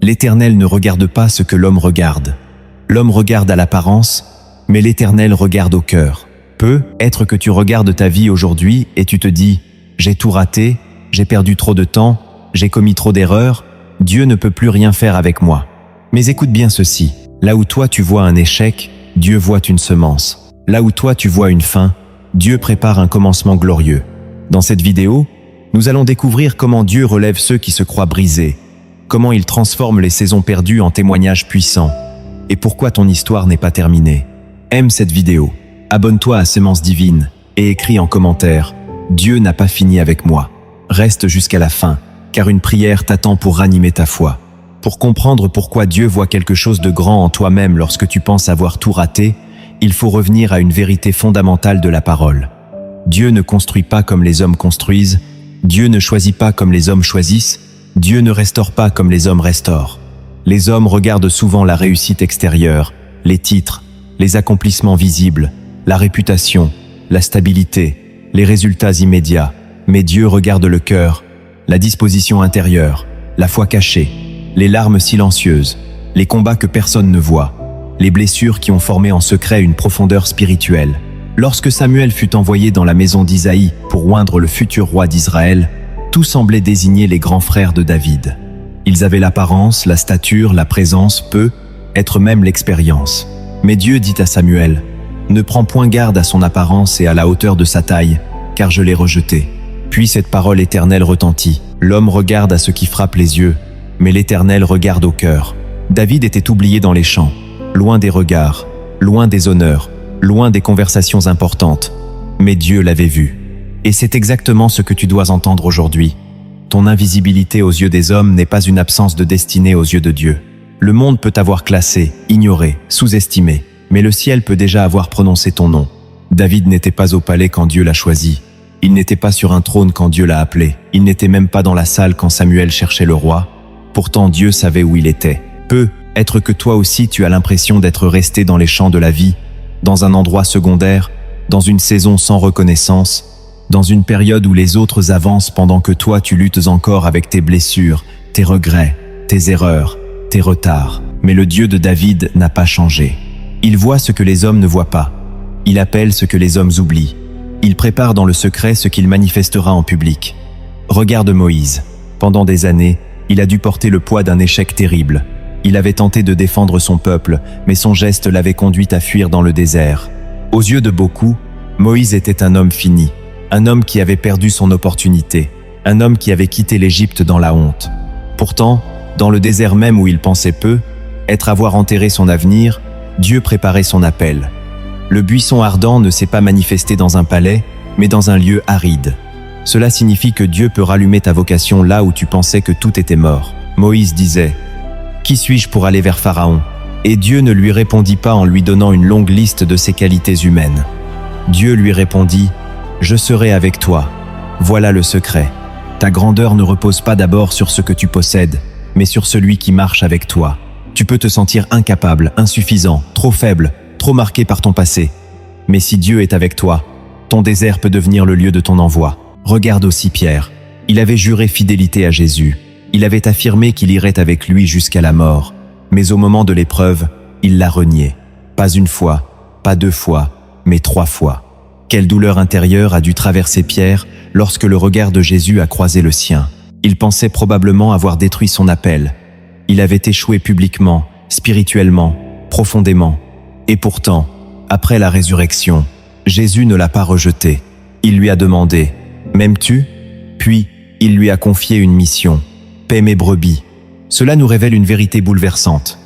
L'Éternel ne regarde pas ce que l'homme regarde. L'homme regarde à l'apparence, mais l'Éternel regarde au cœur. Peut-être que tu regardes ta vie aujourd'hui et tu te dis « J'ai tout raté, j'ai perdu trop de temps, j'ai commis trop d'erreurs, Dieu ne peut plus rien faire avec moi. » Mais écoute bien ceci, là où toi tu vois un échec, Dieu voit une semence. Là où toi tu vois une fin, Dieu prépare un commencement glorieux. Dans cette vidéo, nous allons découvrir comment Dieu relève ceux qui se croient brisés, comment il transforme les saisons perdues en témoignages puissants, et pourquoi ton histoire n'est pas terminée. Aime cette vidéo, abonne-toi à Semence Divine et écris en commentaire « Dieu n'a pas fini avec moi ». Reste jusqu'à la fin, car une prière t'attend pour ranimer ta foi. Pour comprendre pourquoi Dieu voit quelque chose de grand en toi-même lorsque tu penses avoir tout raté, il faut revenir à une vérité fondamentale de la parole. Dieu ne construit pas comme les hommes construisent, Dieu ne choisit pas comme les hommes choisissent, Dieu ne restaure pas comme les hommes restaurent. Les hommes regardent souvent la réussite extérieure, les titres, les accomplissements visibles, la réputation, la stabilité, les résultats immédiats. Mais Dieu regarde le cœur, la disposition intérieure, la foi cachée, les larmes silencieuses, les combats que personne ne voit, les blessures qui ont formé en secret une profondeur spirituelle. Lorsque Samuel fut envoyé dans la maison d'Isaïe pour oindre le futur roi d'Israël, tout semblait désigner les grands frères de David. Ils avaient l'apparence, la stature, la présence, peut-être même l'expérience. Mais Dieu dit à Samuel, « Ne prends point garde à son apparence et à la hauteur de sa taille, car je l'ai rejeté. » Puis cette parole éternelle retentit. L'homme regarde à ce qui frappe les yeux, mais l'Éternel regarde au cœur. David était oublié dans les champs, loin des regards, loin des honneurs, loin des conversations importantes. Mais Dieu l'avait vu. Et c'est exactement ce que tu dois entendre aujourd'hui. Ton invisibilité aux yeux des hommes n'est pas une absence de destinée aux yeux de Dieu. Le monde peut t'avoir classé, ignoré, sous-estimé, mais le ciel peut déjà avoir prononcé ton nom. David n'était pas au palais quand Dieu l'a choisi. Il n'était pas sur un trône quand Dieu l'a appelé. Il n'était même pas dans la salle quand Samuel cherchait le roi. Pourtant Dieu savait où il était. Peut-être que toi aussi tu as l'impression d'être resté dans les champs de la vie, dans un endroit secondaire, dans une saison sans reconnaissance, dans une période où les autres avancent pendant que toi tu luttes encore avec tes blessures, tes regrets, tes erreurs, tes retards. Mais le Dieu de David n'a pas changé. Il voit ce que les hommes ne voient pas. Il appelle ce que les hommes oublient. Il prépare dans le secret ce qu'il manifestera en public. Regarde Moïse. Pendant des années, il a dû porter le poids d'un échec terrible. Il avait tenté de défendre son peuple, mais son geste l'avait conduit à fuir dans le désert. Aux yeux de beaucoup, Moïse était un homme fini, un homme qui avait perdu son opportunité, un homme qui avait quitté l'Égypte dans la honte. Pourtant, dans le désert même où il pensait avoir enterré son avenir, Dieu préparait son appel. Le buisson ardent ne s'est pas manifesté dans un palais, mais dans un lieu aride. Cela signifie que Dieu peut rallumer ta vocation là où tu pensais que tout était mort. Moïse disait « Qui suis-je pour aller vers Pharaon ?» Et Dieu ne lui répondit pas en lui donnant une longue liste de ses qualités humaines. Dieu lui répondit « Je serai avec toi. Voilà le secret. Ta grandeur ne repose pas d'abord sur ce que tu possèdes, mais sur celui qui marche avec toi. Tu peux te sentir incapable, insuffisant, trop faible, trop marqué par ton passé. Mais si Dieu est avec toi, ton désert peut devenir le lieu de ton envoi. Regarde aussi Pierre. Il avait juré fidélité à Jésus. Il avait affirmé qu'il irait avec lui jusqu'à la mort. Mais au moment de l'épreuve, il l'a renié. Pas une fois, pas 2 fois, mais 3 fois. Quelle douleur intérieure a dû traverser Pierre lorsque le regard de Jésus a croisé le sien. Il pensait probablement avoir détruit son appel. Il avait échoué publiquement, spirituellement, profondément. Et pourtant, après la résurrection, Jésus ne l'a pas rejeté. Il lui a demandé « M'aimes-tu » Puis, il lui a confié une mission « Paie mes brebis ». Cela nous révèle une vérité bouleversante.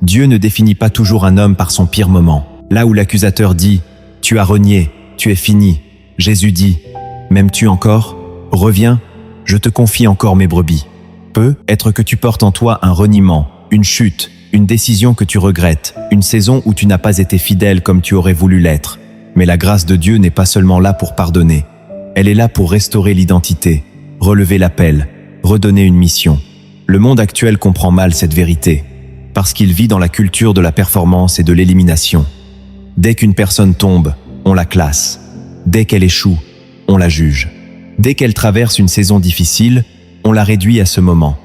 Dieu ne définit pas toujours un homme par son pire moment. Là où l'accusateur dit « Tu as renié, tu es fini », Jésus dit « M'aimes-tu encore ? Reviens, je te confie encore mes brebis ». Peut-être que tu portes en toi un reniement, une chute, une décision que tu regrettes, une saison où tu n'as pas été fidèle comme tu aurais voulu l'être. Mais la grâce de Dieu n'est pas seulement là pour pardonner. Elle est là pour restaurer l'identité, relever l'appel, redonner une mission. Le monde actuel comprend mal cette vérité, parce qu'il vit dans la culture de la performance et de l'élimination. Dès qu'une personne tombe, on la classe. Dès qu'elle échoue, on la juge. Dès qu'elle traverse une saison difficile, on la réduit à ce moment.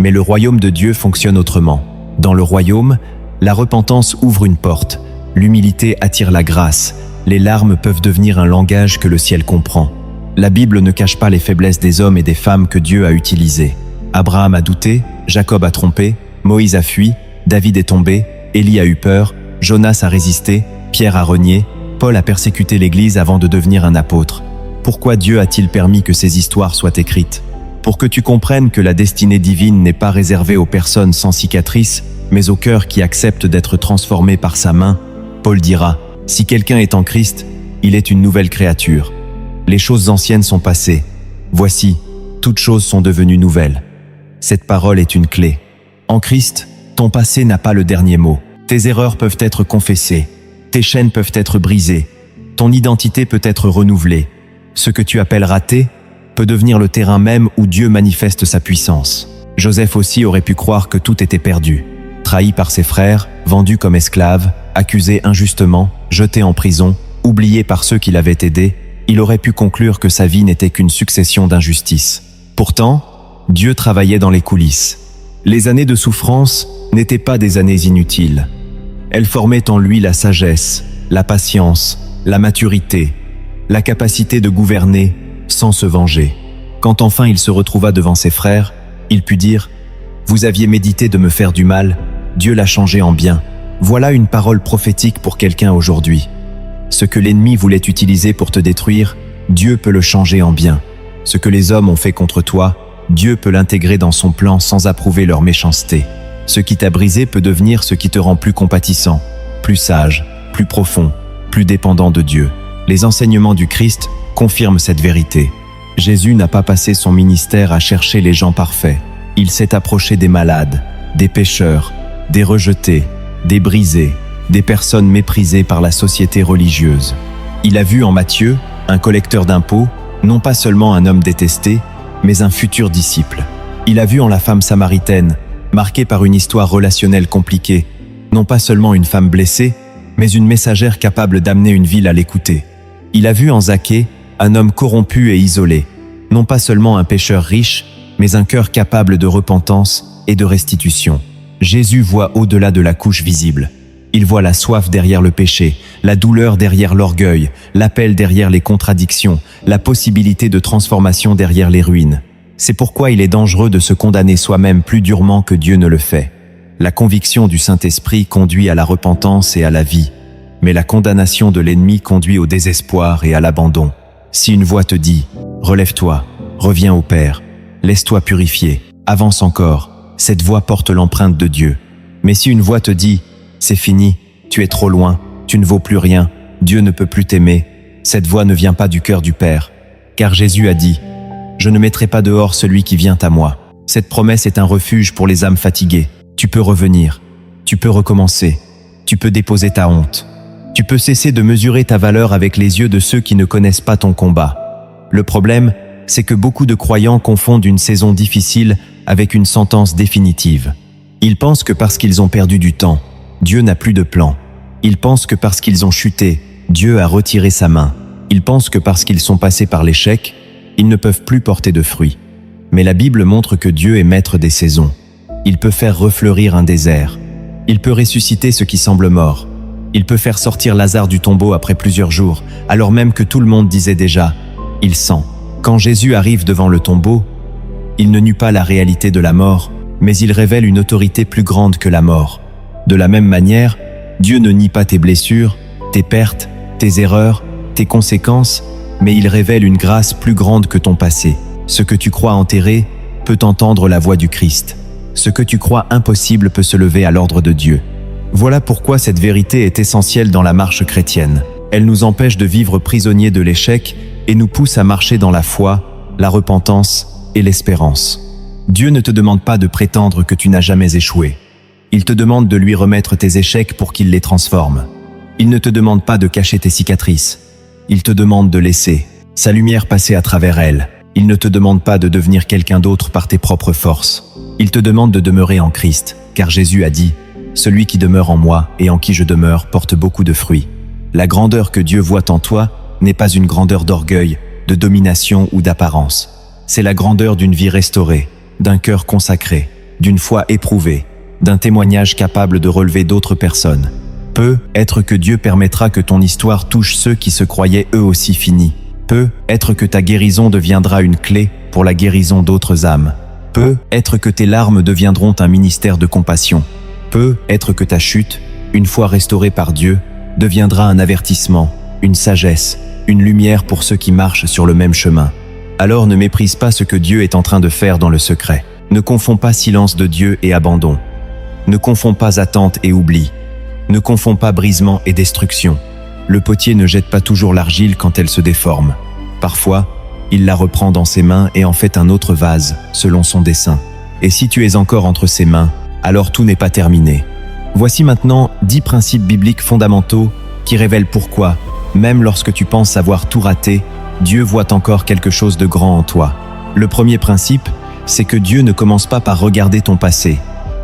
Mais le royaume de Dieu fonctionne autrement. Dans le royaume, la repentance ouvre une porte, l'humilité attire la grâce, les larmes peuvent devenir un langage que le ciel comprend. La Bible ne cache pas les faiblesses des hommes et des femmes que Dieu a utilisés. Abraham a douté, Jacob a trompé, Moïse a fui, David est tombé, Élie a eu peur, Jonas a résisté, Pierre a renié, Paul a persécuté l'Église avant de devenir un apôtre. Pourquoi Dieu a-t-il permis que ces histoires soient écrites? Pour que tu comprennes que la destinée divine n'est pas réservée aux personnes sans cicatrices, mais aux cœurs qui acceptent d'être transformés par sa main. Paul dira, « Si quelqu'un est en Christ, il est une nouvelle créature. Les choses anciennes sont passées. Voici, toutes choses sont devenues nouvelles. » Cette parole est une clé. En Christ, ton passé n'a pas le dernier mot. Tes erreurs peuvent être confessées. Tes chaînes peuvent être brisées. Ton identité peut être renouvelée. Ce que tu appelles raté peut devenir le terrain même où Dieu manifeste sa puissance. Joseph aussi aurait pu croire que tout était perdu. Trahi par ses frères, vendu comme esclave, accusé injustement, jeté en prison, oublié par ceux qui l'avaient aidé, il aurait pu conclure que sa vie n'était qu'une succession d'injustices. Pourtant, Dieu travaillait dans les coulisses. Les années de souffrance n'étaient pas des années inutiles. Elles formaient en lui la sagesse, la patience, la maturité, la capacité de gouverner sans se venger. Quand enfin il se retrouva devant ses frères, il put dire « Vous aviez médité de me faire du mal, Dieu l'a changé en bien. » Voilà une parole prophétique pour quelqu'un aujourd'hui. Ce que l'ennemi voulait utiliser pour te détruire, Dieu peut le changer en bien. Ce que les hommes ont fait contre toi, Dieu peut l'intégrer dans son plan sans approuver leur méchanceté. Ce qui t'a brisé peut devenir ce qui te rend plus compatissant, plus sage, plus profond, plus dépendant de Dieu. Les enseignements du Christ confirment cette vérité. Jésus n'a pas passé son ministère à chercher les gens parfaits. Il s'est approché des malades, des pécheurs, des rejetés, des brisés, des personnes méprisées par la société religieuse. Il a vu en Matthieu, un collecteur d'impôts, non pas seulement un homme détesté, mais un futur disciple. Il a vu en la femme samaritaine, marquée par une histoire relationnelle compliquée, non pas seulement une femme blessée, mais une messagère capable d'amener une ville à l'écouter. Il a vu en Zaché un homme corrompu et isolé, non pas seulement un pécheur riche, mais un cœur capable de repentance et de restitution. Jésus voit au-delà de la couche visible. Il voit la soif derrière le péché, la douleur derrière l'orgueil, l'appel derrière les contradictions, la possibilité de transformation derrière les ruines. C'est pourquoi il est dangereux de se condamner soi-même plus durement que Dieu ne le fait. La conviction du Saint-Esprit conduit à la repentance et à la vie, mais la condamnation de l'ennemi conduit au désespoir et à l'abandon. Si une voix te dit « Relève-toi, reviens au Père, laisse-toi purifier, avance encore », cette voix porte l'empreinte de Dieu. Mais si une voix te dit « C'est fini, tu es trop loin, tu ne vaux plus rien, Dieu ne peut plus t'aimer », cette voix ne vient pas du cœur du Père. Car Jésus a dit « Je ne mettrai pas dehors celui qui vient à moi ». Cette promesse est un refuge pour les âmes fatiguées. Tu peux revenir, tu peux recommencer, tu peux déposer ta honte. Tu peux cesser de mesurer ta valeur avec les yeux de ceux qui ne connaissent pas ton combat. Le problème, c'est que beaucoup de croyants confondent une saison difficile avec une sentence définitive. Ils pensent que parce qu'ils ont perdu du temps, Dieu n'a plus de plan. Ils pensent que parce qu'ils ont chuté, Dieu a retiré sa main. Ils pensent que parce qu'ils sont passés par l'échec, ils ne peuvent plus porter de fruits. Mais la Bible montre que Dieu est maître des saisons. Il peut faire refleurir un désert. Il peut ressusciter ce qui semble mort. Il peut faire sortir Lazare du tombeau après plusieurs jours, alors même que tout le monde disait déjà « Il sent ». Quand Jésus arrive devant le tombeau, il ne nie pas la réalité de la mort, mais il révèle une autorité plus grande que la mort. De la même manière, Dieu ne nie pas tes blessures, tes pertes, tes erreurs, tes conséquences, mais il révèle une grâce plus grande que ton passé. Ce que tu crois enterré peut entendre la voix du Christ. Ce que tu crois impossible peut se lever à l'ordre de Dieu. Voilà pourquoi cette vérité est essentielle dans la marche chrétienne. Elle nous empêche de vivre prisonniers de l'échec et nous pousse à marcher dans la foi, la repentance et l'espérance. Dieu ne te demande pas de prétendre que tu n'as jamais échoué. Il te demande de lui remettre tes échecs pour qu'il les transforme. Il ne te demande pas de cacher tes cicatrices. Il te demande de laisser sa lumière passer à travers elles. Il ne te demande pas de devenir quelqu'un d'autre par tes propres forces. Il te demande de demeurer en Christ, car Jésus a dit « Celui qui demeure en moi et en qui je demeure porte beaucoup de fruits ». La grandeur que Dieu voit en toi n'est pas une grandeur d'orgueil, de domination ou d'apparence. C'est la grandeur d'une vie restaurée, d'un cœur consacré, d'une foi éprouvée, d'un témoignage capable de relever d'autres personnes. Peut-être que Dieu permettra que ton histoire touche ceux qui se croyaient eux aussi finis. Peut-être que ta guérison deviendra une clé pour la guérison d'autres âmes. Peut-être que tes larmes deviendront un ministère de compassion. Peut-être que ta chute, une fois restaurée par Dieu, deviendra un avertissement, une sagesse, une lumière pour ceux qui marchent sur le même chemin. Alors ne méprise pas ce que Dieu est en train de faire dans le secret. Ne confonds pas silence de Dieu et abandon. Ne confonds pas attente et oubli. Ne confonds pas brisement et destruction. Le potier ne jette pas toujours l'argile quand elle se déforme. Parfois, il la reprend dans ses mains et en fait un autre vase, selon son dessein. Et si tu es encore entre ses mains, alors tout n'est pas terminé. Voici maintenant 10 principes bibliques fondamentaux qui révèlent pourquoi, même lorsque tu penses avoir tout raté, Dieu voit encore quelque chose de grand en toi. Le premier principe, c'est que Dieu ne commence pas par regarder ton passé.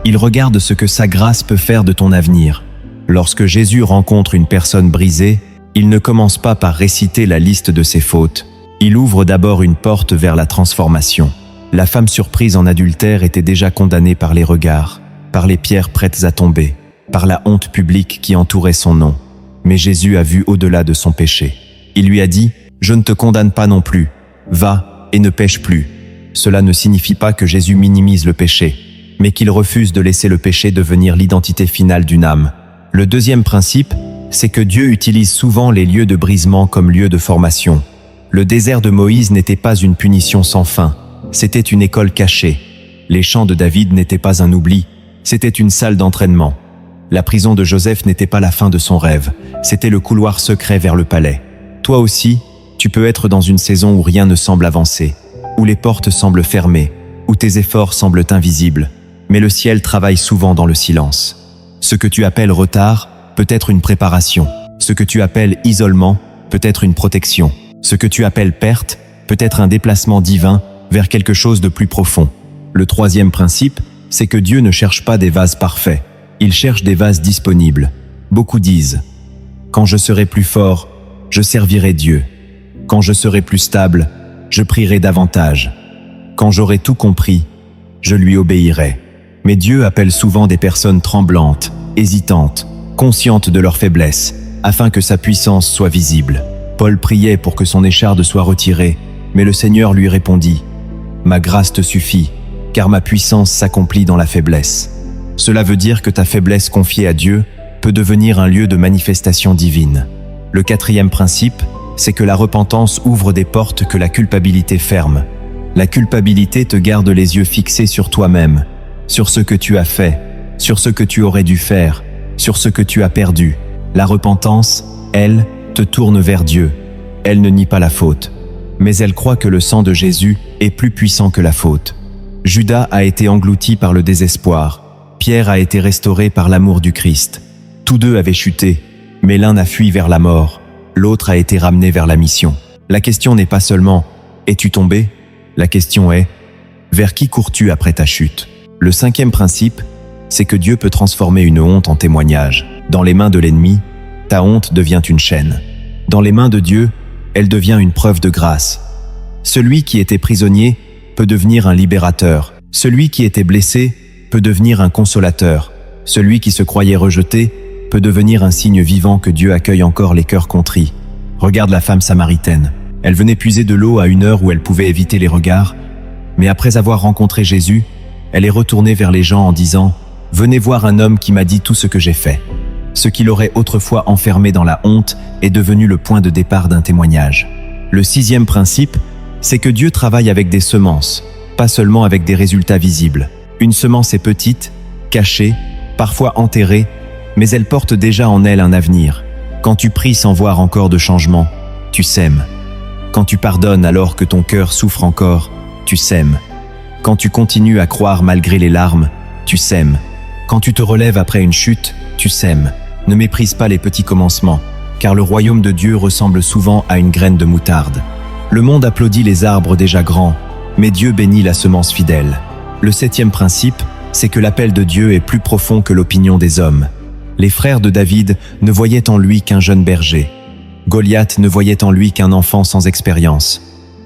Il regarde ce que sa grâce peut faire de ton avenir. Lorsque Jésus rencontre une personne brisée, il ne commence pas par réciter la liste de ses fautes. Il ouvre d'abord une porte vers la transformation. La femme surprise en adultère était déjà condamnée par les regards, par les pierres prêtes à tomber, par la honte publique qui entourait son nom. Mais Jésus a vu au-delà de son péché. Il lui a dit « Je ne te condamne pas non plus. Va et ne pêche plus. » Cela ne signifie pas que Jésus minimise le péché, mais qu'il refuse de laisser le péché devenir l'identité finale d'une âme. Le deuxième principe, c'est que Dieu utilise souvent les lieux de brisement comme lieux de formation. Le désert de Moïse n'était pas une punition sans fin, c'était une école cachée. Les chants de David n'étaient pas un oubli, c'était une salle d'entraînement. La prison de Joseph n'était pas la fin de son rêve, c'était le couloir secret vers le palais. Toi aussi, tu peux être dans une saison où rien ne semble avancer, où les portes semblent fermées, où tes efforts semblent invisibles, mais le ciel travaille souvent dans le silence. Ce que tu appelles retard peut être une préparation. Ce que tu appelles isolement peut être une protection. Ce que tu appelles perte peut être un déplacement divin vers quelque chose de plus profond. Le troisième principe, c'est que Dieu ne cherche pas des vases parfaits. Il cherche des vases disponibles. Beaucoup disent « Quand je serai plus fort, je servirai Dieu. Quand je serai plus stable, je prierai davantage. Quand j'aurai tout compris, je lui obéirai. » Mais Dieu appelle souvent des personnes tremblantes, hésitantes, conscientes de leur faiblesse, afin que sa puissance soit visible. Paul priait pour que son écharde soit retirée, mais le Seigneur lui répondit « Ma grâce te suffit, car ma puissance s'accomplit dans la faiblesse. » Cela veut dire que ta faiblesse confiée à Dieu peut devenir un lieu de manifestation divine. Le quatrième principe, c'est que la repentance ouvre des portes que la culpabilité ferme. La culpabilité te garde les yeux fixés sur toi-même, sur ce que tu as fait, sur ce que tu aurais dû faire, sur ce que tu as perdu. La repentance, elle, te tourne vers Dieu. Elle ne nie pas la faute, mais elle croit que le sang de Jésus est plus puissant que la faute. Judas a été englouti par le désespoir. Pierre a été restauré par l'amour du Christ. Tous deux avaient chuté, mais l'un a fui vers la mort, l'autre a été ramené vers la mission. La question n'est pas seulement « Es-tu tombé ?» La question est « Vers qui cours-tu après ta chute ?» Le cinquième principe, c'est que Dieu peut transformer une honte en témoignage. Dans les mains de l'ennemi, ta honte devient une chaîne. Dans les mains de Dieu, elle devient une preuve de grâce. Celui qui était prisonnier peut devenir un libérateur. Celui qui était blessé peut devenir un consolateur. Celui qui se croyait rejeté peut devenir un signe vivant que Dieu accueille encore les cœurs contrits. Regarde la femme samaritaine. Elle venait puiser de l'eau à une heure où elle pouvait éviter les regards, mais après avoir rencontré Jésus, elle est retournée vers les gens en disant « Venez voir un homme qui m'a dit tout ce que j'ai fait ». Ce qui l'aurait autrefois enfermé dans la honte est devenu le point de départ d'un témoignage. Le sixième principe, c'est que Dieu travaille avec des semences, pas seulement avec des résultats visibles. Une semence est petite, cachée, parfois enterrée, mais elle porte déjà en elle un avenir. Quand tu pries sans voir encore de changement, tu sèmes. Quand tu pardonnes alors que ton cœur souffre encore, tu sèmes. Quand tu continues à croire malgré les larmes, tu sèmes. Quand tu te relèves après une chute, tu sèmes. Ne méprise pas les petits commencements, car le royaume de Dieu ressemble souvent à une graine de moutarde. Le monde applaudit les arbres déjà grands, mais Dieu bénit la semence fidèle. Le septième principe, c'est que l'appel de Dieu est plus profond que l'opinion des hommes. Les frères de David ne voyaient en lui qu'un jeune berger. Goliath ne voyait en lui qu'un enfant sans expérience.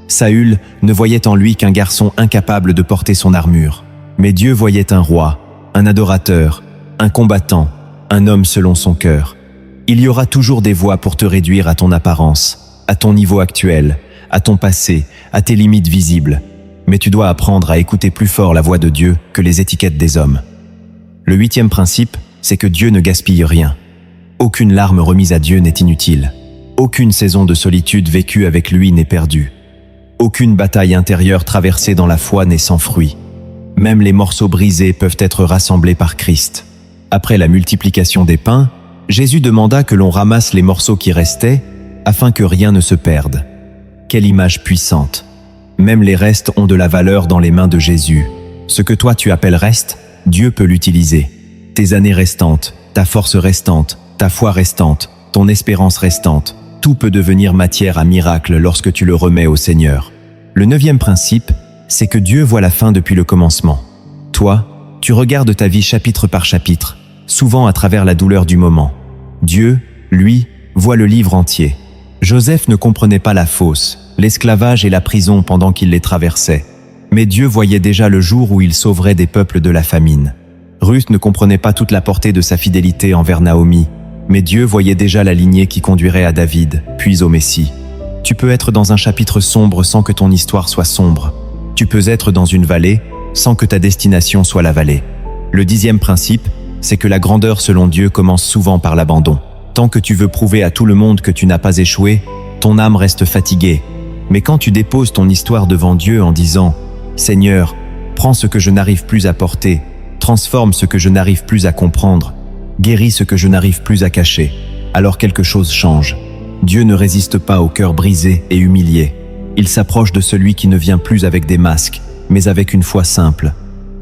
Saül ne voyait en lui qu'un garçon incapable de porter son armure. Mais Dieu voyait un roi, un adorateur, un combattant, un homme selon son cœur. Il y aura toujours des voies pour te réduire à ton apparence, à ton niveau actuel, à ton passé, à tes limites visibles. Mais tu dois apprendre à écouter plus fort la voix de Dieu que les étiquettes des hommes. Le 8e principe, c'est que Dieu ne gaspille rien. Aucune larme remise à Dieu n'est inutile. Aucune saison de solitude vécue avec lui n'est perdue. Aucune bataille intérieure traversée dans la foi n'est sans fruit. Même les morceaux brisés peuvent être rassemblés par Christ. Après la multiplication des pains, Jésus demanda que l'on ramasse les morceaux qui restaient, afin que rien ne se perde. Quelle image puissante! Même les restes ont de la valeur dans les mains de Jésus. Ce que toi tu appelles reste, Dieu peut l'utiliser. Tes années restantes, ta force restante, ta foi restante, ton espérance restante, tout peut devenir matière à miracle lorsque tu le remets au Seigneur. Le 9e principe, c'est que Dieu voit la fin depuis le commencement. Toi, tu regardes ta vie chapitre par chapitre, souvent à travers la douleur du moment. Dieu, lui, voit le livre entier. Joseph ne comprenait pas la fosse, l'esclavage et la prison pendant qu'il les traversait. Mais Dieu voyait déjà le jour où il sauverait des peuples de la famine. Ruth ne comprenait pas toute la portée de sa fidélité envers Naomi, mais Dieu voyait déjà la lignée qui conduirait à David, puis au Messie. Tu peux être dans un chapitre sombre sans que ton histoire soit sombre. Tu peux être dans une vallée sans que ta destination soit la vallée. Le 10e principe, c'est que la grandeur selon Dieu commence souvent par l'abandon. Tant que tu veux prouver à tout le monde que tu n'as pas échoué, ton âme reste fatiguée. Mais quand tu déposes ton histoire devant Dieu en disant « Seigneur, prends ce que je n'arrive plus à porter, transforme ce que je n'arrive plus à comprendre, guéris ce que je n'arrive plus à cacher », alors quelque chose change. Dieu ne résiste pas au cœur brisé et humilié. Il s'approche de celui qui ne vient plus avec des masques, mais avec une foi simple.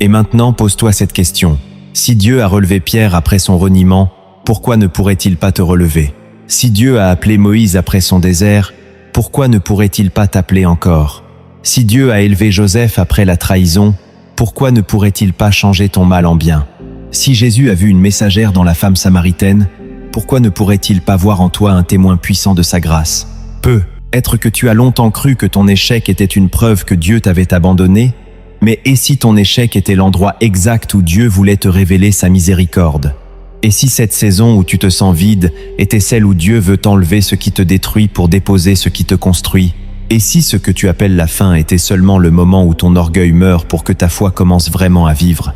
Et maintenant, pose-toi cette question. Si Dieu a relevé Pierre après son reniement, pourquoi ne pourrait-il pas te relever? Si Dieu a appelé Moïse après son désert, pourquoi ne pourrait-il pas t'appeler encore? Si Dieu a élevé Joseph après la trahison, pourquoi ne pourrait-il pas changer ton mal en bien? Si Jésus a vu une messagère dans la femme samaritaine, pourquoi ne pourrait-il pas voir en toi un témoin puissant de sa grâce? Peut-être que tu as longtemps cru que ton échec était une preuve que Dieu t'avait abandonné, mais et si ton échec était l'endroit exact où Dieu voulait te révéler sa miséricorde? Et si cette saison où tu te sens vide était celle où Dieu veut t'enlever ce qui te détruit pour déposer ce qui te construit? Et si ce que tu appelles la fin était seulement le moment où ton orgueil meurt pour que ta foi commence vraiment à vivre?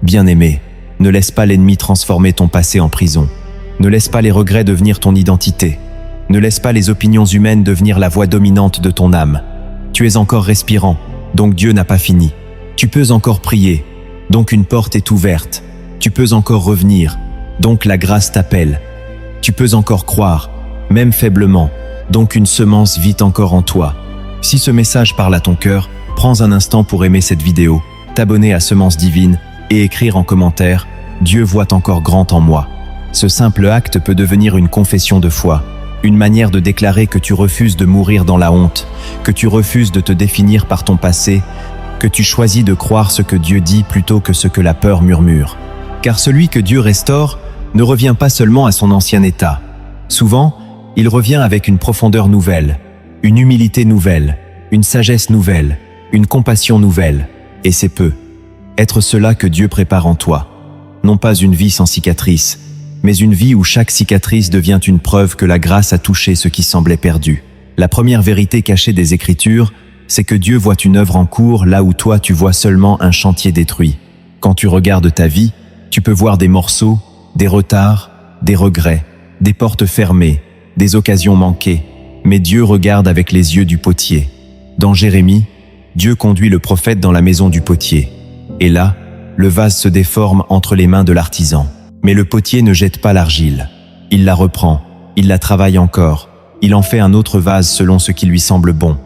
Bien-aimé, ne laisse pas l'ennemi transformer ton passé en prison. Ne laisse pas les regrets devenir ton identité. Ne laisse pas les opinions humaines devenir la voix dominante de ton âme. Tu es encore respirant, donc Dieu n'a pas fini. Tu peux encore prier, donc une porte est ouverte. Tu peux encore revenir, donc la grâce t'appelle. Tu peux encore croire, même faiblement, donc une semence vit encore en toi. Si ce message parle à ton cœur, prends un instant pour aimer cette vidéo, t'abonner à Semence Divine et écrire en commentaire « Dieu voit encore grand en moi ». Ce simple acte peut devenir une confession de foi, une manière de déclarer que tu refuses de mourir dans la honte, que tu refuses de te définir par ton passé, que tu choisis de croire ce que Dieu dit plutôt que ce que la peur murmure. Car celui que Dieu restaure ne revient pas seulement à son ancien état. Souvent, il revient avec une profondeur nouvelle, une humilité nouvelle, une sagesse nouvelle, une compassion nouvelle. Et c'est peu. Être cela que Dieu prépare en toi. Non pas une vie sans cicatrices, mais une vie où chaque cicatrice devient une preuve que la grâce a touché ce qui semblait perdu. La première vérité cachée des Écritures, c'est que Dieu voit une œuvre en cours là où toi tu vois seulement un chantier détruit. Quand tu regardes ta vie, tu peux voir des morceaux, des retards, des regrets, des portes fermées, des occasions manquées, mais Dieu regarde avec les yeux du potier. Dans Jérémie, Dieu conduit le prophète dans la maison du potier. Et là, le vase se déforme entre les mains de l'artisan. Mais le potier ne jette pas l'argile. Il la reprend, il la travaille encore, il en fait un autre vase selon ce qui lui semble bon.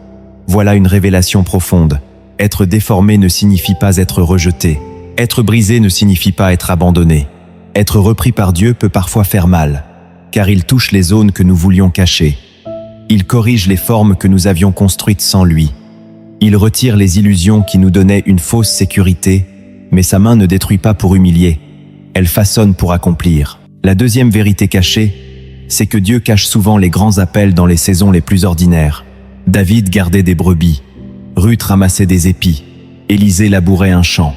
Voilà une révélation profonde. Être déformé ne signifie pas être rejeté. Être brisé ne signifie pas être abandonné. Être repris par Dieu peut parfois faire mal, car il touche les zones que nous voulions cacher. Il corrige les formes que nous avions construites sans lui. Il retire les illusions qui nous donnaient une fausse sécurité, mais sa main ne détruit pas pour humilier. Elle façonne pour accomplir. La deuxième vérité cachée, c'est que Dieu cache souvent les grands appels dans les saisons les plus ordinaires. David gardait des brebis, Ruth ramassait des épis, Élisée labourait un champ.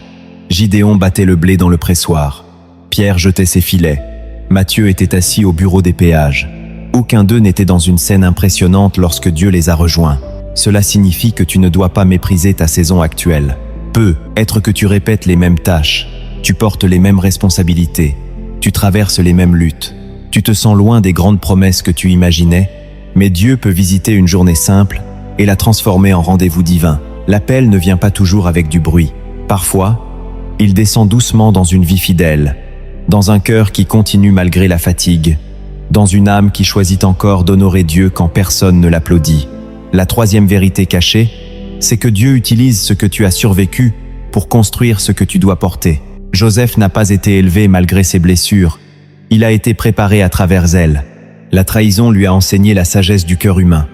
Gideon battait le blé dans le pressoir. Pierre jetait ses filets. Matthieu était assis au bureau des péages. Aucun d'eux n'était dans une scène impressionnante lorsque Dieu les a rejoints. Cela signifie que tu ne dois pas mépriser ta saison actuelle. Peut être que tu répètes les mêmes tâches, tu portes les mêmes responsabilités, tu traverses les mêmes luttes, tu te sens loin des grandes promesses que tu imaginais, mais Dieu peut visiter une journée simple et la transformer en rendez-vous divin. L'appel ne vient pas toujours avec du bruit. Parfois, il descend doucement dans une vie fidèle, dans un cœur qui continue malgré la fatigue, dans une âme qui choisit encore d'honorer Dieu quand personne ne l'applaudit. La troisième vérité cachée, c'est que Dieu utilise ce que tu as survécu pour construire ce que tu dois porter. Joseph n'a pas été élevé malgré ses blessures. Il a été préparé à travers elles. La trahison lui a enseigné la sagesse du cœur humain.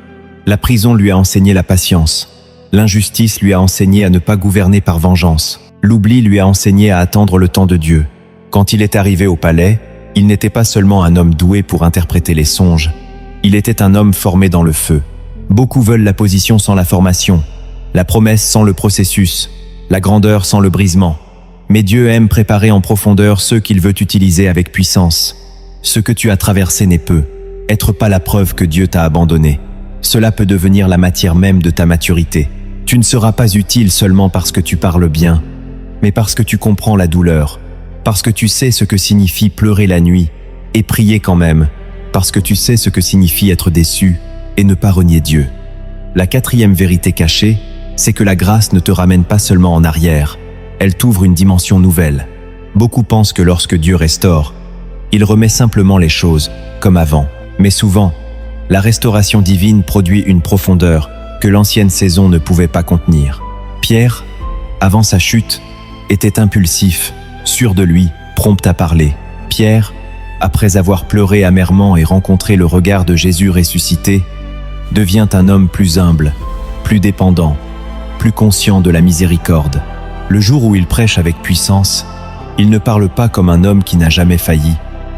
La prison lui a enseigné la patience. L'injustice lui a enseigné à ne pas gouverner par vengeance. L'oubli lui a enseigné à attendre le temps de Dieu. Quand il est arrivé au palais, il n'était pas seulement un homme doué pour interpréter les songes. Il était un homme formé dans le feu. Beaucoup veulent la position sans la formation, la promesse sans le processus, la grandeur sans le brisement. Mais Dieu aime préparer en profondeur ceux qu'il veut utiliser avec puissance. Ce que tu as traversé n'est peu. Être pas la preuve que Dieu t'a abandonné. Cela peut devenir la matière même de ta maturité. Tu ne seras pas utile seulement parce que tu parles bien, mais parce que tu comprends la douleur, parce que tu sais ce que signifie pleurer la nuit et prier quand même, parce que tu sais ce que signifie être déçu et ne pas renier Dieu. La quatrième vérité cachée, c'est que la grâce ne te ramène pas seulement en arrière, elle t'ouvre une dimension nouvelle. Beaucoup pensent que lorsque Dieu restaure, il remet simplement les choses comme avant. Mais souvent, la restauration divine produit une profondeur que l'ancienne saison ne pouvait pas contenir. Pierre, avant sa chute, était impulsif, sûr de lui, prompt à parler. Pierre, après avoir pleuré amèrement et rencontré le regard de Jésus ressuscité, devient un homme plus humble, plus dépendant, plus conscient de la miséricorde. Le jour où il prêche avec puissance, il ne parle pas comme un homme qui n'a jamais failli,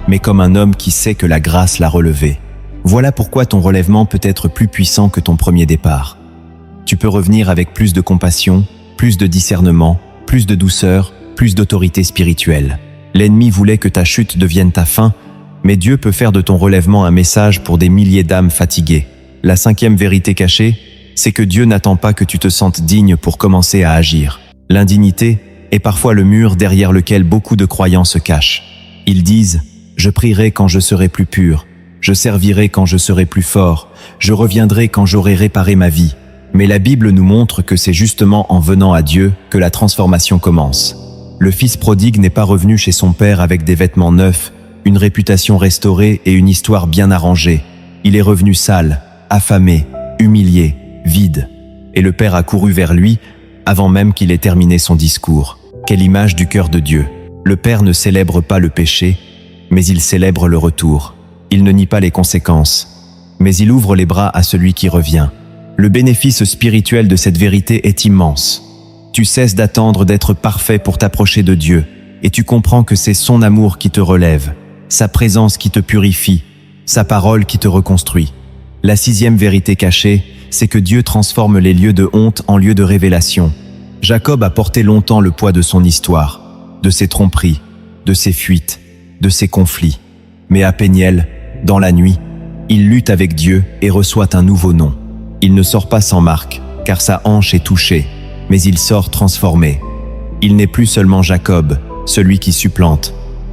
mais comme un homme qui sait que la grâce l'a relevé. Voilà pourquoi ton relèvement peut être plus puissant que ton premier départ. Tu peux revenir avec plus de compassion, plus de discernement, plus de douceur, plus d'autorité spirituelle. L'ennemi voulait que ta chute devienne ta fin, mais Dieu peut faire de ton relèvement un message pour des milliers d'âmes fatiguées. La cinquième vérité cachée, c'est que Dieu n'attend pas que tu te sentes digne pour commencer à agir. L'indignité est parfois le mur derrière lequel beaucoup de croyants se cachent. Ils disent « Je prierai quand je serai plus pur, je servirai quand je serai plus fort, je reviendrai quand j'aurai réparé ma vie. » Mais la Bible nous montre que c'est justement en venant à Dieu que la transformation commence. Le fils prodigue n'est pas revenu chez son père avec des vêtements neufs, une réputation restaurée et une histoire bien arrangée. Il est revenu sale, affamé, humilié, vide. Et le père a couru vers lui avant même qu'il ait terminé son discours. Quelle image du cœur de Dieu! Le père ne célèbre pas le péché, mais il célèbre le retour. Il ne nie pas les conséquences, mais il ouvre les bras à celui qui revient. Le bénéfice spirituel de cette vérité est immense. Tu cesses d'attendre d'être parfait pour t'approcher de Dieu, et tu comprends que c'est son amour qui te relève, sa présence qui te purifie, sa parole qui te reconstruit. La sixième vérité cachée, c'est que Dieu transforme les lieux de honte en lieux de révélation. Jacob a porté longtemps le poids de son histoire, de ses tromperies, de ses fuites, de ses conflits. Mais à Péniel, dans la nuit, il lutte avec Dieu et reçoit un nouveau nom. Il ne sort pas sans marque, car sa hanche est touchée, mais il sort transformé. Il n'est plus seulement Jacob, celui qui supplante.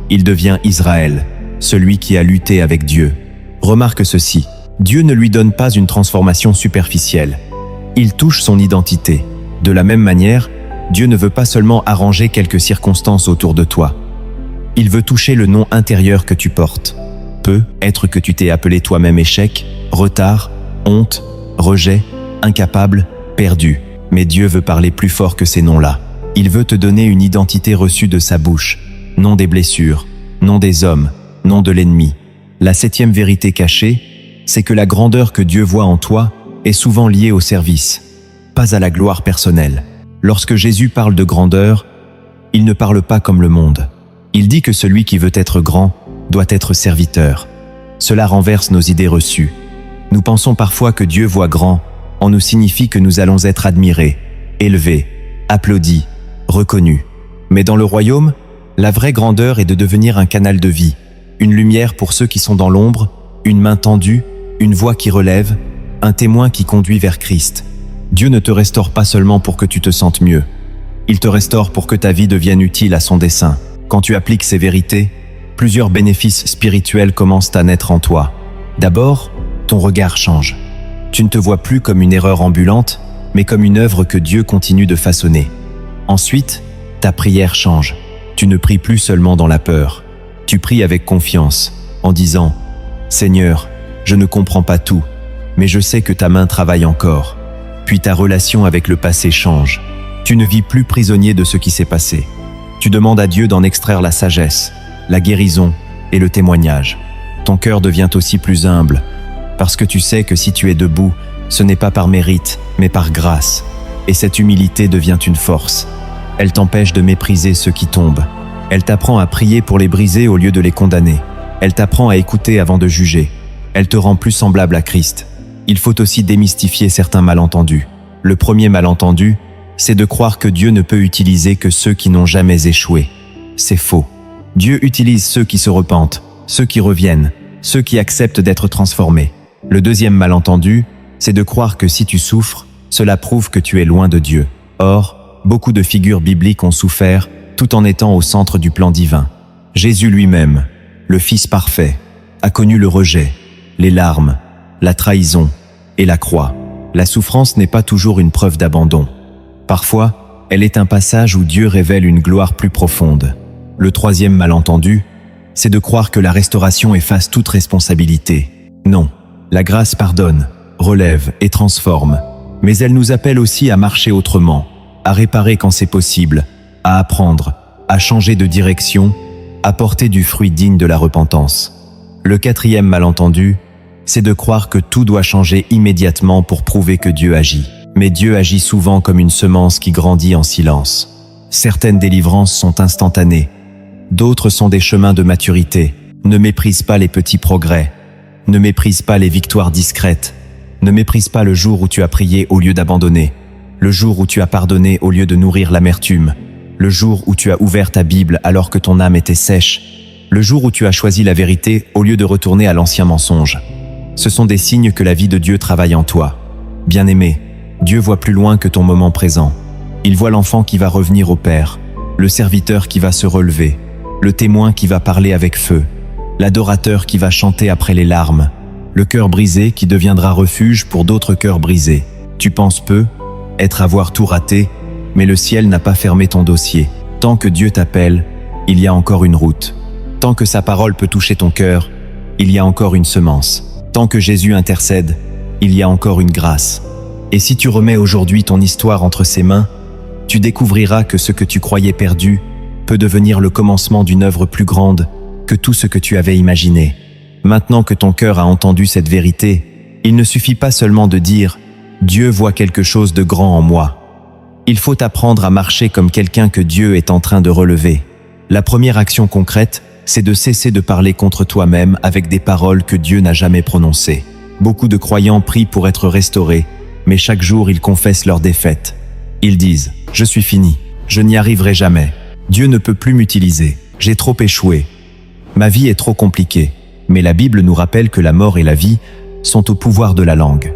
Il devient Israël, celui qui a lutté avec Dieu. Remarque ceci, Dieu ne lui donne pas une transformation superficielle. Il touche son identité. De la même manière, Dieu ne veut pas seulement arranger quelques circonstances autour de toi. Il veut toucher le nom intérieur que tu portes. Peut être que tu t'es appelé toi-même échec, retard, honte, rejet, incapable, perdu. Mais Dieu veut parler plus fort que ces noms-là. Il veut te donner une identité reçue de sa bouche, non des blessures, non des hommes, non de l'ennemi. La septième vérité cachée, c'est que la grandeur que Dieu voit en toi est souvent liée au service, pas à la gloire personnelle. Lorsque Jésus parle de grandeur, il ne parle pas comme le monde. Il dit que celui qui veut être grand doit être serviteur. Cela renverse nos idées reçues. Nous pensons parfois que Dieu voit grand en nous signifie que nous allons être admirés, élevés, applaudis, reconnus. Mais dans le royaume, la vraie grandeur est de devenir un canal de vie, une lumière pour ceux qui sont dans l'ombre, une main tendue, une voix qui relève, un témoin qui conduit vers Christ. Dieu ne te restaure pas seulement pour que tu te sentes mieux. Il te restaure pour que ta vie devienne utile à son dessein. Quand tu appliques ces vérités, plusieurs bénéfices spirituels commencent à naître en toi. D'abord, ton regard change. Tu ne te vois plus comme une erreur ambulante, mais comme une œuvre que Dieu continue de façonner. Ensuite, ta prière change. Tu ne pries plus seulement dans la peur. Tu pries avec confiance, en disant « Seigneur, je ne comprends pas tout, mais je sais que ta main travaille encore. » Puis ta relation avec le passé change. Tu ne vis plus prisonnier de ce qui s'est passé. Tu demandes à Dieu d'en extraire la sagesse, la guérison et le témoignage. Ton cœur devient aussi plus humble, parce que tu sais que si tu es debout, ce n'est pas par mérite, mais par grâce. Et cette humilité devient une force. Elle t'empêche de mépriser ceux qui tombent. Elle t'apprend à prier pour les briser au lieu de les condamner. Elle t'apprend à écouter avant de juger. Elle te rend plus semblable à Christ. Il faut aussi démystifier certains malentendus. Le premier malentendu, c'est de croire que Dieu ne peut utiliser que ceux qui n'ont jamais échoué. C'est faux. Dieu utilise ceux qui se repentent, ceux qui reviennent, ceux qui acceptent d'être transformés. Le deuxième malentendu, c'est de croire que si tu souffres, cela prouve que tu es loin de Dieu. Or, beaucoup de figures bibliques ont souffert tout en étant au centre du plan divin. Jésus lui-même, le Fils parfait, a connu le rejet, les larmes, la trahison et la croix. La souffrance n'est pas toujours une preuve d'abandon. Parfois, elle est un passage où Dieu révèle une gloire plus profonde. Le troisième malentendu, c'est de croire que la restauration efface toute responsabilité. Non, la grâce pardonne, relève et transforme. Mais elle nous appelle aussi à marcher autrement, à réparer quand c'est possible, à apprendre, à changer de direction, à porter du fruit digne de la repentance. Le quatrième malentendu, c'est de croire que tout doit changer immédiatement pour prouver que Dieu agit. Mais Dieu agit souvent comme une semence qui grandit en silence. Certaines délivrances sont instantanées, d'autres sont des chemins de maturité. Ne méprise pas les petits progrès, ne méprise pas les victoires discrètes, ne méprise pas le jour où tu as prié au lieu d'abandonner, le jour où tu as pardonné au lieu de nourrir l'amertume, le jour où tu as ouvert ta Bible alors que ton âme était sèche, le jour où tu as choisi la vérité au lieu de retourner à l'ancien mensonge. Ce sont des signes que la vie de Dieu travaille en toi. Bien-aimé, Dieu voit plus loin que ton moment présent. Il voit l'enfant qui va revenir au Père, le serviteur qui va se relever, le témoin qui va parler avec feu, l'adorateur qui va chanter après les larmes, le cœur brisé qui deviendra refuge pour d'autres cœurs brisés. Tu penses peu, avoir tout raté, mais le ciel n'a pas fermé ton dossier. Tant que Dieu t'appelle, il y a encore une route. Tant que sa parole peut toucher ton cœur, il y a encore une semence. Tant que Jésus intercède, il y a encore une grâce. Et si tu remets aujourd'hui ton histoire entre ses mains, tu découvriras que ce que tu croyais perdu peut devenir le commencement d'une œuvre plus grande que tout ce que tu avais imaginé. Maintenant que ton cœur a entendu cette vérité, il ne suffit pas seulement de dire « Dieu voit quelque chose de grand en moi ». Il faut apprendre à marcher comme quelqu'un que Dieu est en train de relever. La première action concrète, c'est de cesser de parler contre toi-même avec des paroles que Dieu n'a jamais prononcées. Beaucoup de croyants prient pour être restaurés, mais chaque jour ils confessent leur défaite. Ils disent « Je suis fini, je n'y arriverai jamais, Dieu ne peut plus m'utiliser, j'ai trop échoué, ma vie est trop compliquée ». Mais la Bible nous rappelle que la mort et la vie sont au pouvoir de la langue.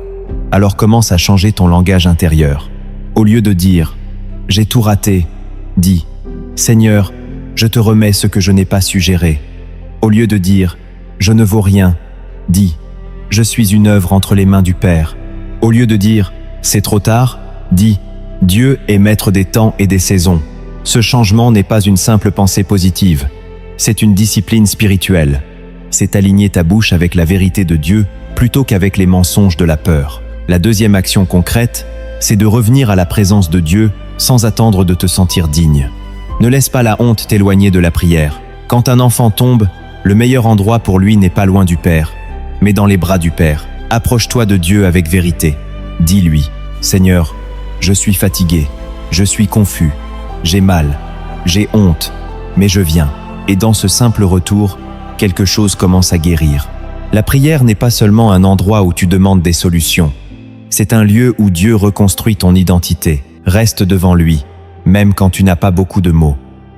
Alors commence à changer ton langage intérieur. Au lieu de dire « J'ai tout raté », dis « Seigneur, je te remets ce que je n'ai pas su gérer ». Au lieu de dire « Je ne vaux rien », dis « Je suis une œuvre entre les mains du Père ». Au lieu de dire « C'est trop tard », dis « Dieu est maître des temps et des saisons ». Ce changement n'est pas une simple pensée positive, c'est une discipline spirituelle. C'est aligner ta bouche avec la vérité de Dieu plutôt qu'avec les mensonges de la peur. La deuxième action concrète, c'est de revenir à la présence de Dieu sans attendre de te sentir digne. Ne laisse pas la honte t'éloigner de la prière. Quand un enfant tombe, le meilleur endroit pour lui n'est pas loin du Père, mais dans les bras du Père. Approche-toi de Dieu avec vérité. Dis-lui, « Seigneur, je suis fatigué, je suis confus, j'ai mal, j'ai honte, mais je viens. » Et dans ce simple retour, quelque chose commence à guérir. La prière n'est pas seulement un endroit où tu demandes des solutions. C'est un lieu où Dieu reconstruit ton identité. Reste devant lui, même quand tu n'as pas beaucoup de mots.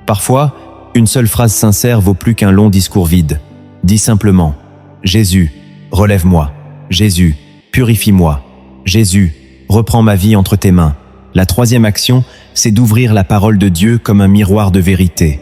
Parfois, une seule phrase sincère vaut plus qu'un long discours vide. Dis simplement « Jésus, relève-moi. Jésus, purifie-moi. Jésus, reprends ma vie entre tes mains. » La troisième action, c'est d'ouvrir la parole de Dieu comme un miroir de vérité.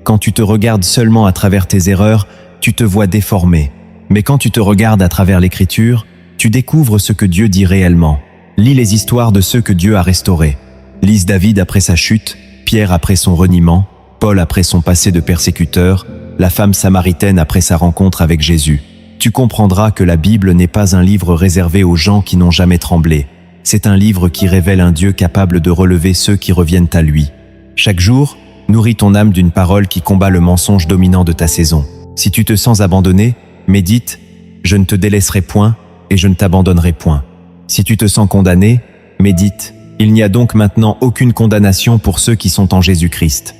Quand tu te regardes seulement à travers tes erreurs, tu te vois déformé. Mais quand tu te regardes à travers l'Écriture, tu découvres ce que Dieu dit réellement. Lis les histoires de ceux que Dieu a restaurés. Lise David après sa chute, Pierre après son reniement, Paul après son passé de persécuteur, la femme samaritaine après sa rencontre avec Jésus. Tu comprendras que la Bible n'est pas un livre réservé aux gens qui n'ont jamais tremblé. C'est un livre qui révèle un Dieu capable de relever ceux qui reviennent à lui. Chaque jour, nourris ton âme d'une parole qui combat le mensonge dominant de ta saison. Si tu te sens abandonné, médite « Je ne te délaisserai point et je ne t'abandonnerai point ». Si tu te sens condamné, médite « Il n'y a donc maintenant aucune condamnation pour ceux qui sont en Jésus-Christ ».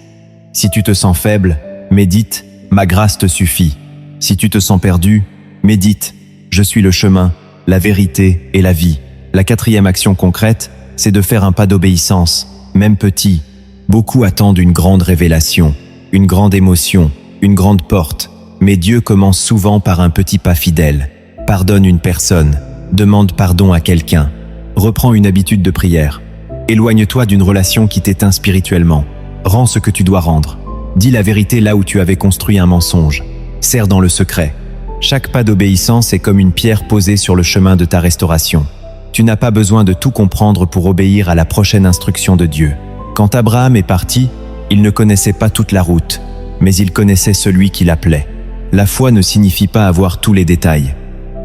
Si tu te sens faible, médite « Ma grâce te suffit ». Si tu te sens perdu, médite « Je suis le chemin, la vérité et la vie ». La quatrième action concrète, c'est de faire un pas d'obéissance, même petit. Beaucoup attendent une grande révélation, une grande émotion, une grande porte, mais Dieu commence souvent par un petit pas fidèle. Pardonne une personne, demande pardon à quelqu'un, reprends une habitude de prière. Éloigne-toi d'une relation qui t'éteint spirituellement. Rends ce que tu dois rendre. Dis la vérité là où tu avais construit un mensonge. Sers dans le secret. Chaque pas d'obéissance est comme une pierre posée sur le chemin de ta restauration. Tu n'as pas besoin de tout comprendre pour obéir à la prochaine instruction de Dieu. Quand Abraham est parti, il ne connaissait pas toute la route, mais il connaissait celui qui l'appelait. La foi ne signifie pas avoir tous les détails.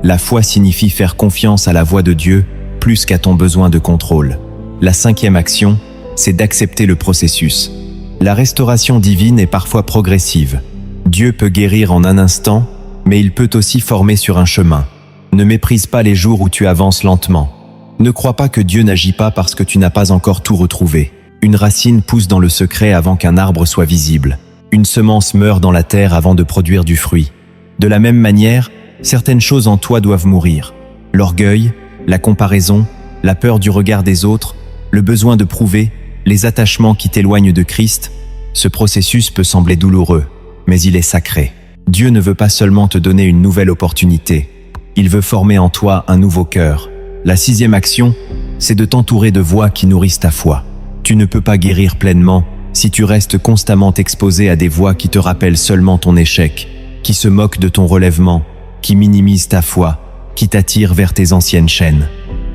La foi signifie faire confiance à la voix de Dieu plus qu'à ton besoin de contrôle. La cinquième action, c'est d'accepter le processus. La restauration divine est parfois progressive. Dieu peut guérir en un instant, mais il peut aussi former sur un chemin. Ne méprise pas les jours où tu avances lentement. Ne crois pas que Dieu n'agit pas parce que tu n'as pas encore tout retrouvé. Une racine pousse dans le secret avant qu'un arbre soit visible. Une semence meurt dans la terre avant de produire du fruit. De la même manière, certaines choses en toi doivent mourir. L'orgueil, la comparaison, la peur du regard des autres, le besoin de prouver, les attachements qui t'éloignent de Christ. Ce processus peut sembler douloureux, mais il est sacré. Dieu ne veut pas seulement te donner une nouvelle opportunité. Il veut former en toi un nouveau cœur. La sixième action, c'est de t'entourer de voix qui nourrissent ta foi. Tu ne peux pas guérir pleinement si tu restes constamment exposé à des voix qui te rappellent seulement ton échec, qui se moquent de ton relèvement, qui minimisent ta foi, qui t'attirent vers tes anciennes chaînes.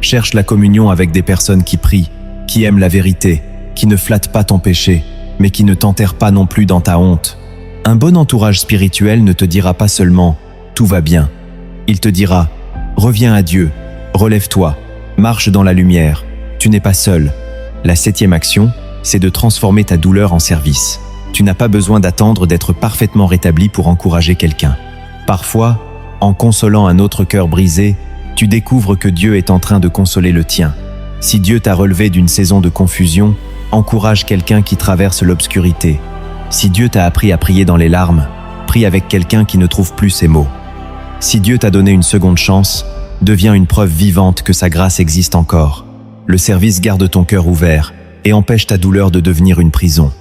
Cherche la communion avec des personnes qui prient, qui aiment la vérité, qui ne flattent pas ton péché, mais qui ne t'enterrent pas non plus dans ta honte. Un bon entourage spirituel ne te dira pas seulement « tout va bien ». Il te dira « reviens à Dieu, relève-toi, marche dans la lumière, tu n'es pas seul ». La septième action, c'est de transformer ta douleur en service. Tu n'as pas besoin d'attendre d'être parfaitement rétabli pour encourager quelqu'un. Parfois, en consolant un autre cœur brisé, tu découvres que Dieu est en train de consoler le tien. Si Dieu t'a relevé d'une saison de confusion, encourage quelqu'un qui traverse l'obscurité. Si Dieu t'a appris à prier dans les larmes, prie avec quelqu'un qui ne trouve plus ses mots. Si Dieu t'a donné une seconde chance, deviens une preuve vivante que sa grâce existe encore. Le service garde ton cœur ouvert et empêche ta douleur de devenir une prison.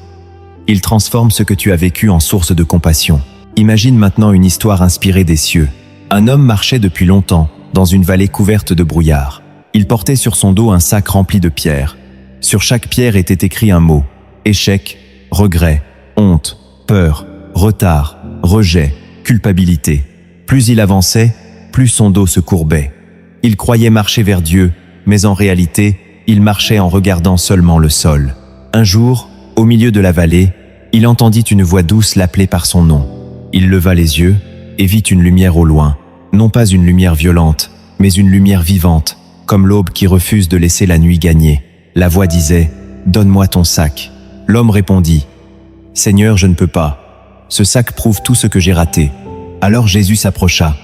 Il transforme ce que tu as vécu en source de compassion. Imagine maintenant une histoire inspirée des cieux. Un homme marchait depuis longtemps, dans une vallée couverte de brouillard. Il portait sur son dos un sac rempli de pierres. Sur chaque pierre était écrit un mot. Échec, regret, honte, peur, retard, rejet, culpabilité. Plus il avançait, plus son dos se courbait. Il croyait marcher vers Dieu, mais en réalité, il marchait en regardant seulement le sol. Un jour, au milieu de la vallée, il entendit une voix douce l'appeler par son nom. Il leva les yeux et vit une lumière au loin. Non pas une lumière violente, mais une lumière vivante, comme l'aube qui refuse de laisser la nuit gagner. La voix disait « Donne-moi ton sac ». L'homme répondit « Seigneur, je ne peux pas. Ce sac prouve tout ce que j'ai raté. » Alors Jésus s'approcha,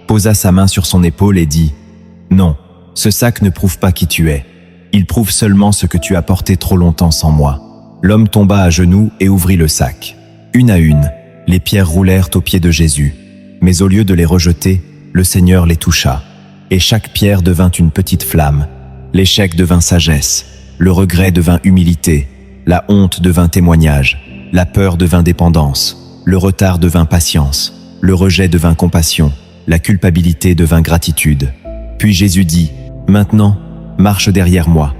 posa sa main sur son épaule et dit « Non, ce sac ne prouve pas qui tu es. Il prouve seulement ce que tu as porté trop longtemps sans moi. » L'homme tomba à genoux et ouvrit le sac. Une à une, les pierres roulèrent aux pieds de Jésus. Mais au lieu de les rejeter, le Seigneur les toucha. Et chaque pierre devint une petite flamme. L'échec devint sagesse. Le regret devint humilité. La honte devint témoignage. La peur devint dépendance, le retard devint patience, le rejet devint compassion, la culpabilité devint gratitude. Puis Jésus dit, « Maintenant, marche derrière moi.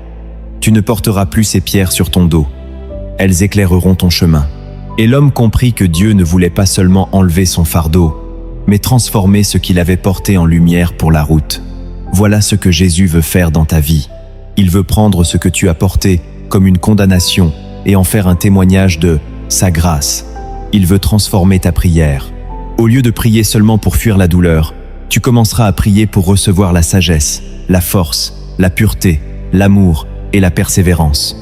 Tu ne porteras plus ces pierres sur ton dos. Elles éclaireront ton chemin. » Et l'homme comprit que Dieu ne voulait pas seulement enlever son fardeau, mais transformer ce qu'il avait porté en lumière pour la route. Voilà ce que Jésus veut faire dans ta vie. Il veut prendre ce que tu as porté comme une condamnation et en faire un témoignage de sa grâce. Il veut transformer ta prière. Au lieu de prier seulement pour fuir la douleur, tu commenceras à prier pour recevoir la sagesse, la force, la pureté, l'amour et la persévérance.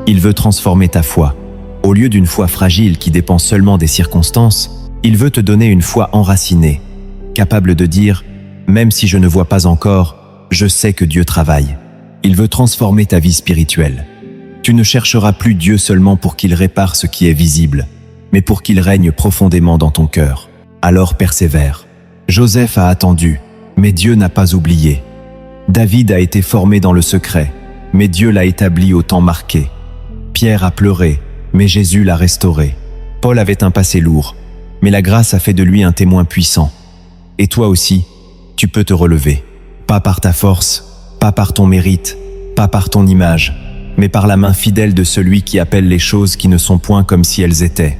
Il veut transformer ta foi. Au lieu d'une foi fragile qui dépend seulement des circonstances, il veut te donner une foi enracinée, capable de dire « Même si je ne vois pas encore, je sais que Dieu travaille ». Il veut transformer ta vie spirituelle. Tu ne chercheras plus Dieu seulement pour qu'il répare ce qui est visible, mais pour qu'il règne profondément dans ton cœur. Alors persévère. Joseph a attendu, mais Dieu n'a pas oublié. David a été formé dans le secret, mais Dieu l'a établi au temps marqué. Pierre a pleuré, mais Jésus l'a restauré. Paul avait un passé lourd, mais la grâce a fait de lui un témoin puissant. Et toi aussi, tu peux te relever. Pas par ta force, pas par ton mérite, pas par ton image, mais par la main fidèle de celui qui appelle les choses qui ne sont point comme si elles étaient.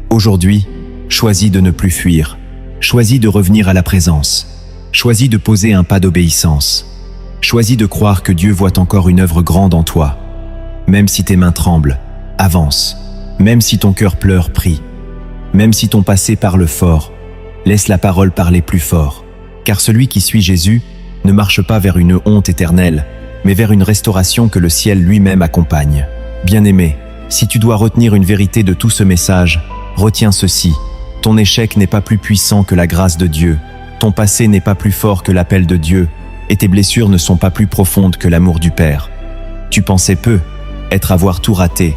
Aujourd'hui, choisis de ne plus fuir. Choisis de revenir à la présence. Choisis de poser un pas d'obéissance. Choisis de croire que Dieu voit encore une œuvre grande en toi. Même si tes mains tremblent, avance. Même si ton cœur pleure, prie. Même si ton passé parle fort, laisse la parole parler plus fort. Car celui qui suit Jésus ne marche pas vers une honte éternelle, mais vers une restauration que le ciel lui-même accompagne. Bien-aimé, si tu dois retenir une vérité de tout ce message, retiens ceci. Ton échec n'est pas plus puissant que la grâce de Dieu, ton passé n'est pas plus fort que l'appel de Dieu, et tes blessures ne sont pas plus profondes que l'amour du Père. Tu pensais peu, avoir tout raté,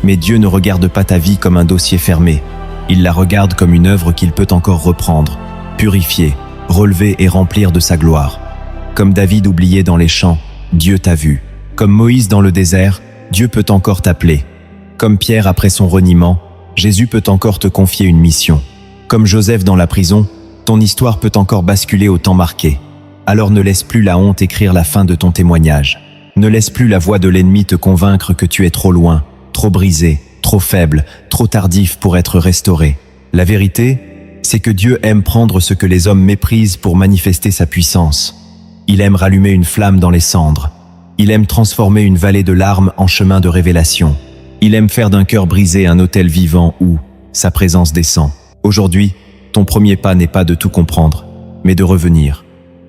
mais Dieu ne regarde pas ta vie comme un dossier fermé. Il la regarde comme une œuvre qu'il peut encore reprendre, purifier, relever et remplir de sa gloire. Comme David oublié dans les champs, Dieu t'a vu. Comme Moïse dans le désert, Dieu peut encore t'appeler. Comme Pierre après son reniement, Jésus peut encore te confier une mission. Comme Joseph dans la prison, ton histoire peut encore basculer au temps marqué. Alors ne laisse plus la honte écrire la fin de ton témoignage. Ne laisse plus la voix de l'ennemi te convaincre que tu es trop loin, trop brisé, trop faible, trop tardif pour être restauré. La vérité, c'est que Dieu aime prendre ce que les hommes méprisent pour manifester sa puissance. Il aime rallumer une flamme dans les cendres. Il aime transformer une vallée de larmes en chemin de révélation. Il aime faire d'un cœur brisé un autel vivant où sa présence descend. Aujourd'hui, ton premier pas n'est pas de tout comprendre, mais de revenir.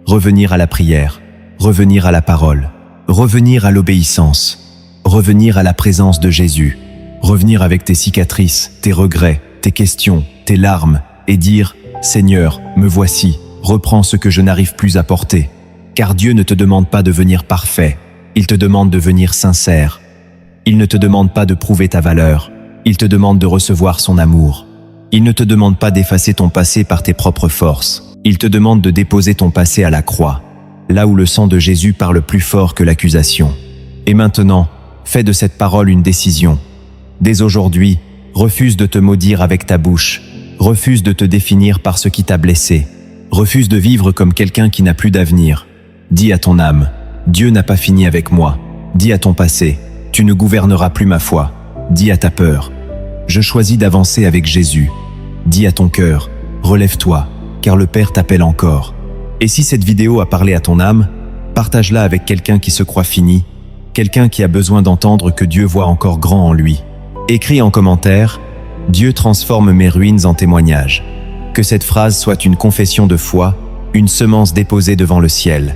Revenir à la prière, revenir à la parole, revenir à l'obéissance, revenir à la présence de Jésus, revenir avec tes cicatrices, tes regrets, tes questions, tes larmes, et dire « Seigneur, me voici, reprends ce que je n'arrive plus à porter ». Car Dieu ne te demande pas de venir parfait, il te demande de venir sincère. Il ne te demande pas de prouver ta valeur, il te demande de recevoir son amour. Il ne te demande pas d'effacer ton passé par tes propres forces, il te demande de déposer ton passé à la croix, là où le sang de Jésus parle plus fort que l'accusation. Et maintenant, fais de cette parole une décision. Dès aujourd'hui, refuse de te maudire avec ta bouche, refuse de te définir par ce qui t'a blessé, refuse de vivre comme quelqu'un qui n'a plus d'avenir. Dis à ton âme, Dieu n'a pas fini avec moi. Dis à ton passé, tu ne gouverneras plus ma foi. Dis à ta peur, je choisis d'avancer avec Jésus. Dis à ton cœur, relève-toi, car le Père t'appelle encore. Et si cette vidéo a parlé à ton âme, partage-la avec quelqu'un qui se croit fini, quelqu'un qui a besoin d'entendre que Dieu voit encore grand en lui. Écris en commentaire, Dieu transforme mes ruines en témoignages. Que cette phrase soit une confession de foi, une semence déposée devant le ciel.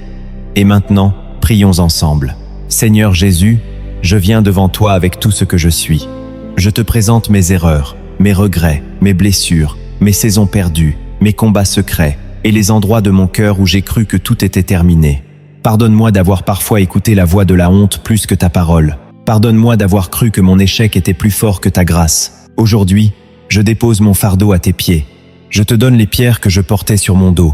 Et maintenant, prions ensemble. Seigneur Jésus, je viens devant toi avec tout ce que je suis. Je te présente mes erreurs, mes regrets, mes blessures, mes saisons perdues, mes combats secrets et les endroits de mon cœur où j'ai cru que tout était terminé. Pardonne-moi d'avoir parfois écouté la voix de la honte plus que ta parole. Pardonne-moi d'avoir cru que mon échec était plus fort que ta grâce. Aujourd'hui, je dépose mon fardeau à tes pieds. Je te donne les pierres que je portais sur mon dos.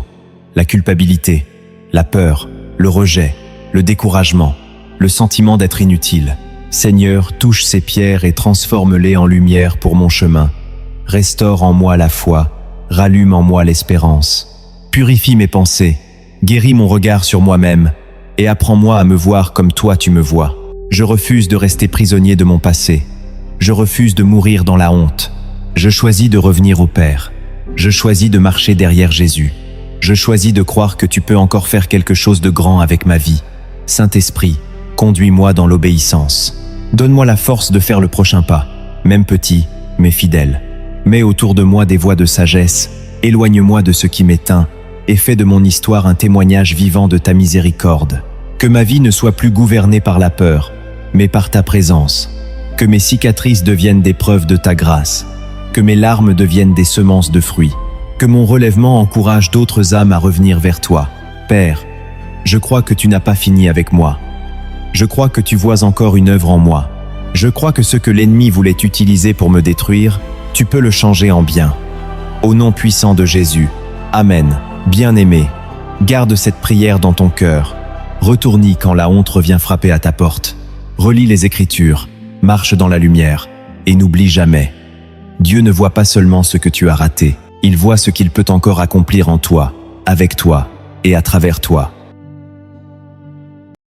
La culpabilité, la peur, le rejet, le découragement, le sentiment d'être inutile. Seigneur, touche ces pierres et transforme-les en lumière pour mon chemin. Restaure en moi la foi, rallume en moi l'espérance. Purifie mes pensées, guéris mon regard sur moi-même et apprends-moi à me voir comme toi tu me vois. Je refuse de rester prisonnier de mon passé. Je refuse de mourir dans la honte. Je choisis de revenir au Père. Je choisis de marcher derrière Jésus. Je choisis de croire que tu peux encore faire quelque chose de grand avec ma vie. Saint-Esprit, conduis-moi dans l'obéissance. Donne-moi la force de faire le prochain pas, même petit, mais fidèle. Mets autour de moi des voix de sagesse, éloigne-moi de ce qui m'éteint, et fais de mon histoire un témoignage vivant de ta miséricorde. Que ma vie ne soit plus gouvernée par la peur, mais par ta présence. Que mes cicatrices deviennent des preuves de ta grâce. Que mes larmes deviennent des semences de fruits. Que mon relèvement encourage d'autres âmes à revenir vers toi. Père, je crois que tu n'as pas fini avec moi. Je crois que tu vois encore une œuvre en moi. Je crois que ce que l'ennemi voulait utiliser pour me détruire, tu peux le changer en bien. Au nom puissant de Jésus, Amen. Bien-aimé, garde cette prière dans ton cœur. Retourne-y quand la honte revient frapper à ta porte. Relis les Écritures, marche dans la lumière, et n'oublie jamais. Dieu ne voit pas seulement ce que tu as raté, il voit ce qu'il peut encore accomplir en toi, avec toi et à travers toi.